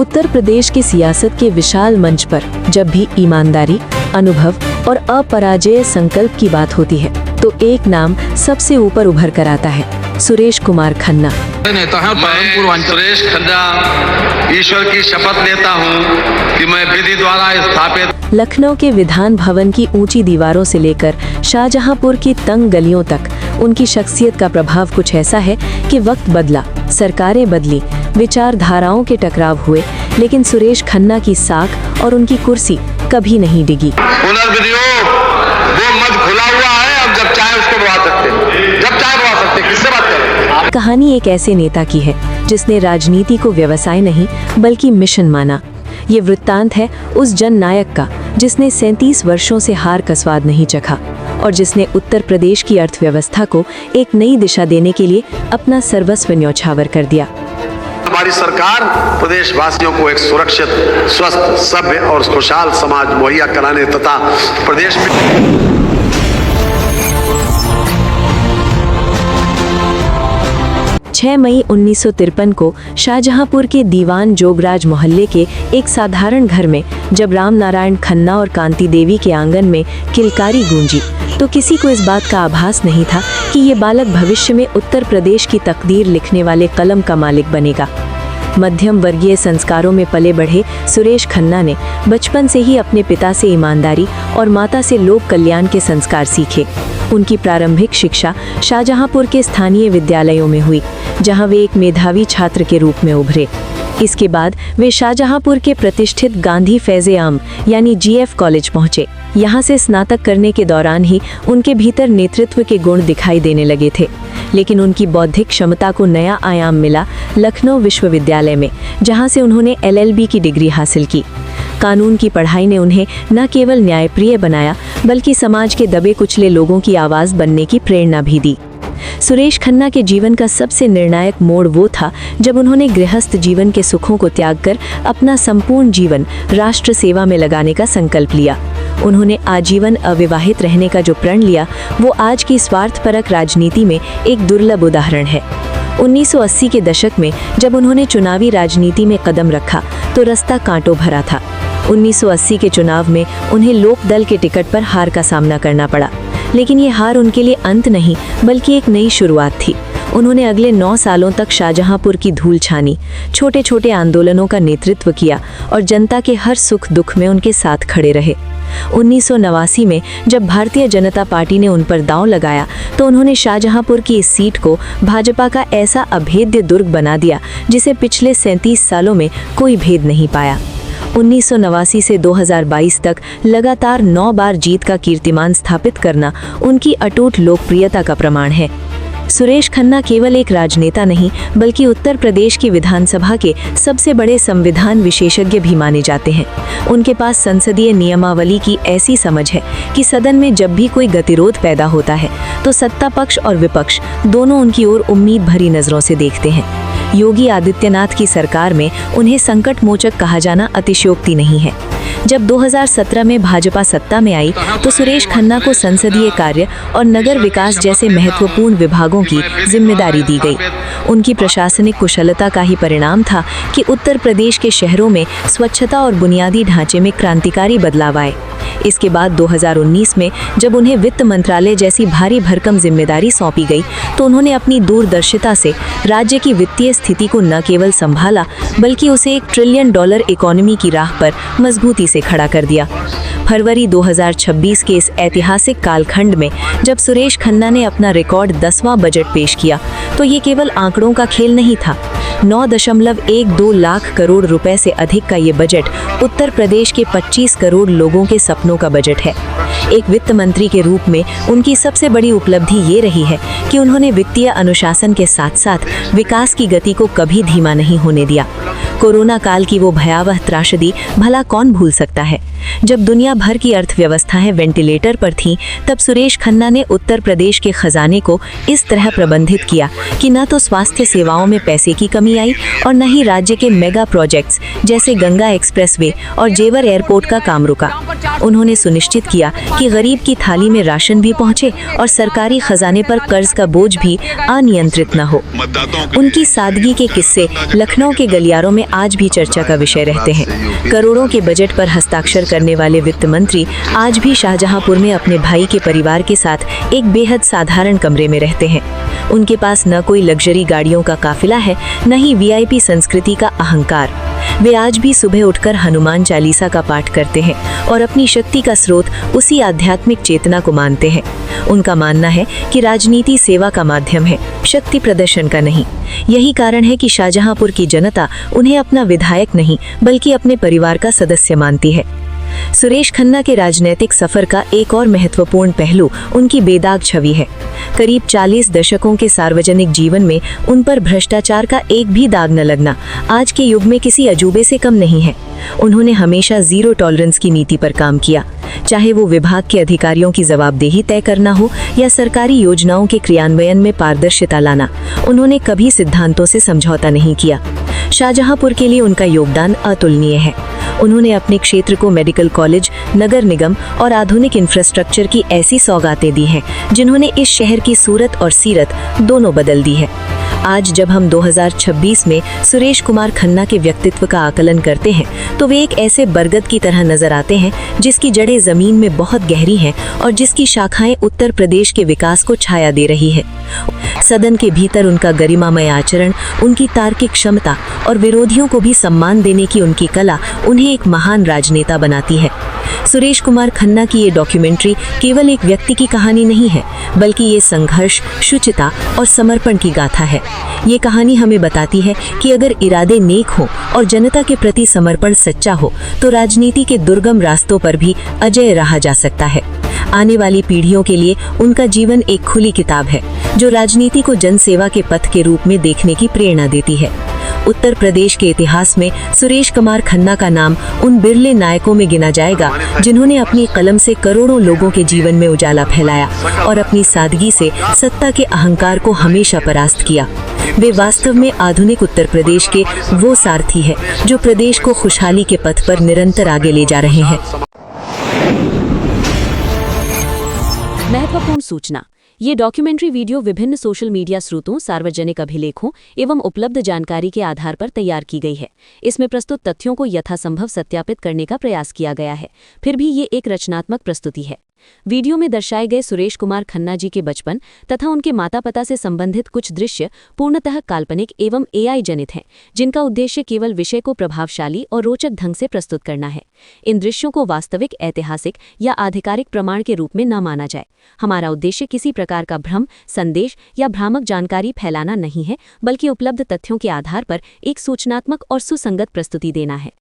उत्तर प्रदेश की सियासत के विशाल मंच पर जब भी ईमानदारी, अनुभव और अपराजेय संकल्प की बात होती है तो एक नाम सबसे ऊपर उभर कर आता है, सुरेश कुमार खन्ना। मैं सुरेश खन्ना ईश्वर की शपथ लेता हूँ कि मैं विधि द्वारा स्थापित लखनऊ के विधान भवन की ऊंची दीवारों से लेकर शाहजहांपुर की तंग गलियों तक उनकी शख्सियत का प्रभाव कुछ ऐसा है कि वक्त बदला, सरकारें बदली, विचारधाराओं के टकराव हुए, लेकिन सुरेश खन्ना की साख और उनकी कुर्सी कभी नहीं डिगी। पुनर्विनियोग वो मत खुला हुआ है, अब जब चाहे उसको बढ़ा सकते हैं, जब चाहे बढ़ा सकते हैं, किससे बात करें। कहानी एक ऐसे नेता की है जिसने राजनीति को व्यवसाय नहीं बल्कि मिशन माना। ये वृत्तांत है उस जन नायक का जिसने 37 वर्षों से हार का स्वाद नहीं चखा और जिसने उत्तर प्रदेश की अर्थव्यवस्था को एक नई दिशा देने के लिए अपना सर्वस्व न्यौछावर कर दिया। हमारी सरकार प्रदेश वासियों को एक सुरक्षित, स्वस्थ, सभ्य और खुशहाल समाज मुहैया कराने तथा प्रदेश में 6 मई 1953 को शाहजहांपुर के दीवान जोगराज मोहल्ले के एक साधारण घर में जब राम नारायण खन्ना और कांति देवी के आंगन में किलकारी गूंजी तो किसी को इस बात का आभास नहीं था कि ये बालक भविष्य में उत्तर प्रदेश की तकदीर लिखने वाले कलम का मालिक बनेगा। मध्यम वर्गीय संस्कारों में पले बढ़े सुरेश खन्ना ने बचपन से ही अपने पिता से ईमानदारी और माता से लोक कल्याण के संस्कार सीखे। उनकी प्रारंभिक शिक्षा शाहजहांपुर के स्थानीय विद्यालयों में हुई, जहां वे एक मेधावी छात्र के रूप में उभरे। इसके बाद वे शाहजहांपुर के प्रतिष्ठित गांधी फैज़-ए-आम यानी GF कॉलेज पहुंचे। यहां से स्नातक करने के दौरान ही उनके भीतर नेतृत्व के गुण दिखाई देने लगे थे, लेकिन उनकी बौद्धिक क्षमता को नया आयाम मिला लखनऊ विश्वविद्यालय में, जहां से उन्होंने LLB की डिग्री हासिल की। कानून की पढ़ाई ने उन्हें न केवल न्यायप्रिय बनाया बल्कि समाज के दबे कुचले लोगों की आवाज़ बनने की प्रेरणा भी दी। सुरेश खन्ना के जीवन का सबसे निर्णायक मोड़ वो था जब उन्होंने गृहस्थ जीवन के सुखों को त्याग कर अपना संपूर्ण जीवन राष्ट्र सेवा में लगाने का संकल्प लिया। उन्होंने आजीवन अविवाहित रहने का जो प्रण लिया वो आज की स्वार्थपरक राजनीति में एक दुर्लभ उदाहरण है। 1980 के दशक में जब उन्होंने चुनावी राजनीति में कदम रखा तो रास्ता कांटों भरा था। 1980 के चुनाव में उन्हें लोक दल के टिकट पर हार का सामना करना पड़ा, लेकिन ये हार उनके लिए अंत नहीं बल्कि एक नई शुरुआत थी। उन्होंने अगले 9 सालों तक शाहजहांपुर की धूल छानी, छोटे छोटे आंदोलनों का नेतृत्व किया और जनता के हर सुख दुख में उनके साथ खड़े रहे। 1989 में जब भारतीय जनता पार्टी ने उन पर दांव लगाया तो उन्होंने शाहजहांपुर की इस सीट को भाजपा का ऐसा अभेद्य दुर्ग बना दिया जिसे पिछले 37 सालों में कोई भेद नहीं पाया। 1989 से 2022 तक लगातार 9 बार जीत का कीर्तिमान स्थापित करना उनकी अटूट लोकप्रियता का प्रमाण है। सुरेश खन्ना केवल एक राजनेता नहीं बल्कि उत्तर प्रदेश की विधानसभा के सबसे बड़े संविधान विशेषज्ञ भी माने जाते हैं। उनके पास संसदीय नियमावली की ऐसी समझ है कि सदन में जब भी कोई गतिरोध पैदा होता है तो सत्ता पक्ष और विपक्ष दोनों उनकी ओर उम्मीद भरी नजरों से देखते हैं। योगी आदित्यनाथ की सरकार में उन्हें संकट मोचक कहा जाना अतिशयोक्ति नहीं है। जब 2017 में भाजपा सत्ता में आई तो सुरेश खन्ना को संसदीय कार्य और नगर विकास जैसे महत्वपूर्ण विभागों की जिम्मेदारी दी गई। उनकी प्रशासनिक कुशलता का ही परिणाम था कि उत्तर प्रदेश के शहरों में स्वच्छता और बुनियादी ढांचे में क्रांतिकारी बदलाव आए। इसके बाद 2019 में जब उन्हें वित्त मंत्रालय जैसी भारी भरकम जिम्मेदारी सौंपी गई तो उन्होंने अपनी दूरदर्शिता से राज्य की वित्तीय स्थिति को न केवल संभाला बल्कि उसे $1 ट्रिलियन इकोनॉमी की राह पर मजबूती से खड़ा कर दिया। फरवरी 2026 के इस ऐतिहासिक कालखंड में जब सुरेश खन्ना ने अपना रिकॉर्ड 10वां बजट पेश किया तो ये केवल आंकड़ों का खेल नहीं था। 9.12 लाख करोड़ रुपए से अधिक का ये बजट उत्तर प्रदेश के 25 करोड़ लोगों के सपनों का बजट है। एक वित्त मंत्री के रूप में उनकी सबसे बड़ी उपलब्धि ये रही है कि उन्होंने वित्तीय अनुशासन के साथ साथ विकास की गति को कभी धीमा नहीं होने दिया। कोरोना काल की वो भयावह त्रासदी भला कौन भूल सकता है। जब दुनिया भर की अर्थव्यवस्थाएं वेंटिलेटर पर थीं, तब सुरेश खन्ना ने उत्तर प्रदेश के खजाने को इस तरह प्रबंधित किया कि न तो स्वास्थ्य सेवाओं में पैसे की कमी आई और न ही राज्य के मेगा प्रोजेक्ट्स जैसे गंगा एक्सप्रेसवे और जेवर एयरपोर्ट का काम रुका। उन्होंने सुनिश्चित किया कि गरीब की थाली में राशन भी पहुंचे और सरकारी खजाने पर कर्ज का बोझ भी अनियंत्रित न हो। उनकी सादगी के किस्से लखनऊ के गलियारों में आज भी चर्चा का विषय रहते हैं। करोड़ों के बजट पर हस्ताक्षर करने वाले वित्त मंत्री आज भी शाहजहांपुर में अपने भाई के परिवार के साथ एक बेहद साधारण कमरे में रहते हैं। उनके पास न कोई लग्जरी गाड़ियों का काफिला है, न ही वीआईपी संस्कृति का अहंकार। वे आज भी सुबह उठकर हनुमान चालीसा का पाठ करते हैं और अपनी शक्ति का स्रोत उसी आध्यात्मिक चेतना को मानते हैं। उनका मानना है कि राजनीति सेवा का माध्यम है, शक्ति प्रदर्शन का नहीं। यही कारण है कि शाहजहांपुर की जनता उन्हें अपना विधायक नहीं बल्कि अपने परिवार का सदस्य मानती है। सुरेश खन्ना के राजनीतिक सफर का एक और महत्वपूर्ण पहलू उनकी बेदाग छवि है। करीब 40 दशकों के सार्वजनिक जीवन में उन पर भ्रष्टाचार का एक भी दाग न लगना आज के युग में किसी अजूबे से कम नहीं है। उन्होंने हमेशा जीरो टॉलरेंस की नीति पर काम किया, चाहे वो विभाग के अधिकारियों की जवाबदेही तय करना हो या सरकारी योजनाओं के क्रियान्वयन में पारदर्शिता लाना। उन्होंने कभी सिद्धांतों से समझौता नहीं किया। शाहजहांपुर के लिए उनका योगदान अतुलनीय है। उन्होंने अपने क्षेत्र को मेडिकल कॉलेज, नगर निगम और आधुनिक इंफ्रास्ट्रक्चर की ऐसी सौगातें दी हैं जिन्होंने इस शहर की सूरत और सीरत दोनों बदल दी है। आज जब हम 2026 में सुरेश कुमार खन्ना के व्यक्तित्व का आकलन करते हैं तो वे एक ऐसे बरगद की तरह नजर आते हैं जिसकी जड़ें जमीन में बहुत गहरी हैं और जिसकी शाखाएं उत्तर प्रदेश के विकास को छाया दे रही है। सदन के भीतर उनका गरिमामय आचरण, उनकी तार्किक क्षमता और विरोधियों को भी सम्मान देने की उनकी कला उन्हें एक महान राजनेता बनाती है। सुरेश कुमार खन्ना की ये डॉक्यूमेंट्री केवल एक व्यक्ति की कहानी नहीं है, बल्कि ये संघर्ष, शुचिता और समर्पण की गाथा है। ये कहानी हमें बताती है कि अगर इरादे नेक हो और जनता के प्रति समर्पण सच्चा हो तो राजनीति के दुर्गम रास्तों पर भी अजय रहा जा सकता है। आने वाली पीढ़ियों के लिए उनका जीवन एक खुली किताब है जो राजनीति को जनसेवा के पथ के रूप में देखने की प्रेरणा देती है। उत्तर प्रदेश के इतिहास में सुरेश कुमार खन्ना का नाम उन बिरले नायकों में गिना जाएगा जिन्होंने अपनी कलम से करोड़ों लोगों के जीवन में उजाला फैलाया और अपनी सादगी से सत्ता के अहंकार को हमेशा परास्त किया। वे वास्तव में आधुनिक उत्तर प्रदेश के वो सारथी है जो प्रदेश को खुशहाली के पथ पर निरंतर आगे ले जा रहे हैं। महत्वपूर्ण सूचना। ये डॉक्यूमेंट्री वीडियो विभिन्न सोशल मीडिया स्रोतों, सार्वजनिक अभिलेखों एवं उपलब्ध जानकारी के आधार पर तैयार की गई है। इसमें प्रस्तुत तथ्यों को यथासंभव सत्यापित करने का प्रयास किया गया है, फिर भी ये एक रचनात्मक प्रस्तुति है। वीडियो में दर्शाए गए सुरेश कुमार खन्ना जी के बचपन तथा उनके माता पिता से संबंधित कुछ दृश्य पूर्णतः काल्पनिक एवं एआई जनित हैं, जिनका उद्देश्य केवल विषय को प्रभावशाली और रोचक ढंग से प्रस्तुत करना है। इन दृश्यों को वास्तविक, ऐतिहासिक या आधिकारिक प्रमाण के रूप में न माना जाए। हमारा उद्देश्य किसी प्रकार का भ्रम, संदेश या भ्रामक जानकारी फैलाना नहीं है, बल्कि उपलब्ध तथ्यों के आधार पर एक सूचनात्मक और सुसंगत प्रस्तुति देना है।